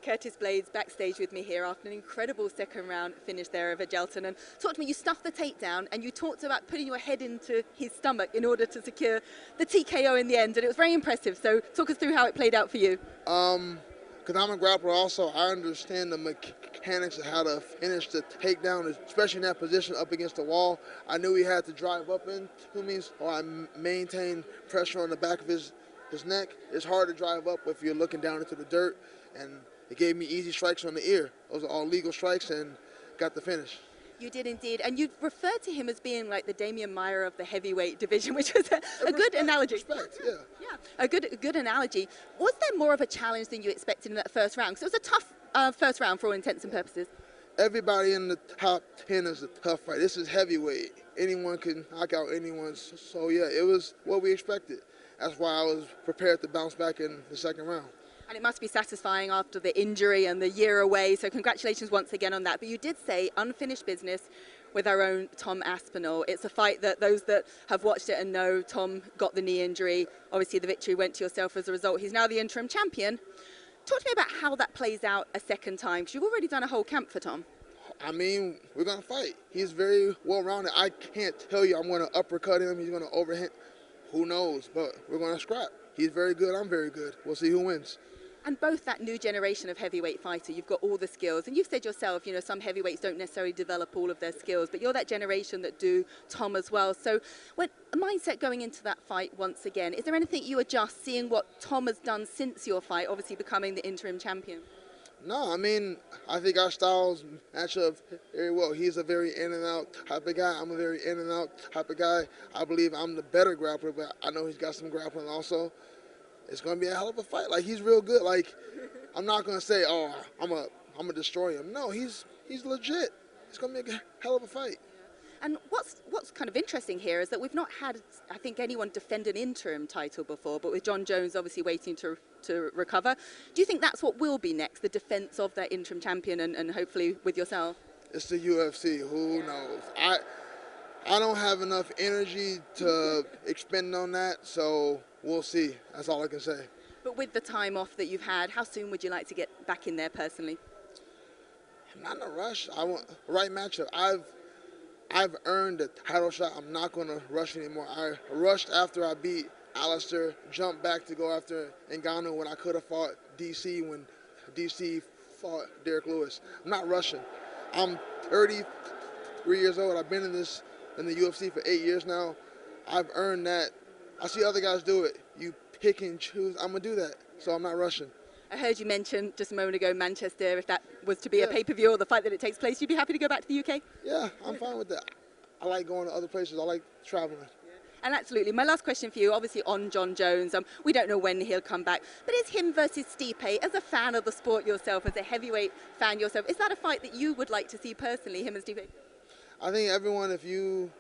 Curtis Blaydes backstage with me here after an incredible second round finish there over Jailton. And talk to me, you stuffed the takedown and you talked about putting your head into his stomach in order to secure the TKO in the end, and it was very impressive. So talk us through how it played out for you. Because I'm a grappler also, I understand the mechanics of how to finish the takedown, especially in that position up against the wall. I knew he had to drive up into me, so I maintained pressure on the back of his neck. It's hard to drive up if you're looking down into the dirt, and it gave me easy strikes on the ear. Those are all legal strikes, and got the finish. You did indeed, and you referred to him as being like the Damian Maia of the heavyweight division, which was a good analogy. Respect, yeah. Yeah, a good analogy. Was there more of a challenge than you expected in that first round? Because it was a tough first round for all intents and purposes. Everybody in the top 10 is a tough fight. This is heavyweight. Anyone can knock out anyone. So yeah, it was what we expected. That's why I was prepared to bounce back in the second round. And it must be satisfying after the injury and the year away, so congratulations once again on that. But you did say unfinished business with our own Tom Aspinall. It's a fight that those that have watched it and know Tom got the knee injury. Obviously the victory went to yourself as a result. He's now the interim champion. Talk to me about how that plays out a second time, because you've already done a whole camp for Tom. I mean, we're going to fight. He's very well-rounded. I can't tell you I'm going to uppercut him, he's going to overhand. Who knows, but we're going to scrap. He's very good, I'm very good. We'll see who wins. And both that new generation of heavyweight fighter, you've got all the skills. And you've said yourself, you know, some heavyweights don't necessarily develop all of their skills, but you're that generation that do, Tom, as well. So when a mindset going into that fight once again, is there anything you adjust seeing what Tom has done since your fight, obviously becoming the interim champion? No, I mean, I think our styles match up very well. He's a very in-and-out type of guy. I'm a very in-and-out type of guy. I believe I'm the better grappler, but I know he's got some grappling also. It's going to be a hell of a fight. Like, he's real good. Like, I'm not going to say, oh, I'm gonna destroy him. No, he's legit. It's going to be a hell of a fight. And what's kind of interesting here is that we've not had, I think, anyone defend an interim title before, but with John Jones obviously waiting to recover. Do you think that's what will be next, the defense of that interim champion and hopefully with yourself? It's the UFC. Who knows? I don't have enough energy to expend on that, so we'll see. That's all I can say. But with the time off that you've had, how soon would you like to get back in there personally? I'm not in a rush. I want the right matchup. I've earned a title shot. I'm not going to rush anymore. I rushed after I beat Alistair, jumped back to go after Ngannou when I could have fought DC when DC fought Derek Lewis. I'm not rushing. I'm 33 years old. I've been in the UFC for 8 years now. I've earned that. I see other guys do it. You pick and choose. I'm going to do that, so I'm not rushing. I heard you mention just a moment ago Manchester, if that was to be a pay-per-view or the fight that it takes place, you'd be happy to go back to the UK? Yeah, I'm fine with that. I like going to other places. I like traveling. And absolutely. My last question for you, obviously on John Jones, we don't know when he'll come back, but is him versus Stipe, as a fan of the sport yourself, as a heavyweight fan yourself, is that a fight that you would like to see personally, him and Stipe? I think everyone, if you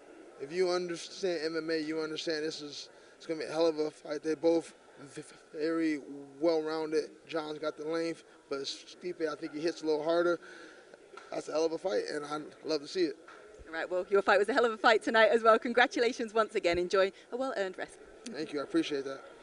understand MMA, you understand it's going to be a hell of a fight. They're both very well-rounded. John's got the length, but Stipe, I think he hits a little harder. That's a hell of a fight, and I'd love to see it. All right, well, your fight was a hell of a fight tonight as well. Congratulations once again. Enjoy a well-earned rest. Thank you. I appreciate that.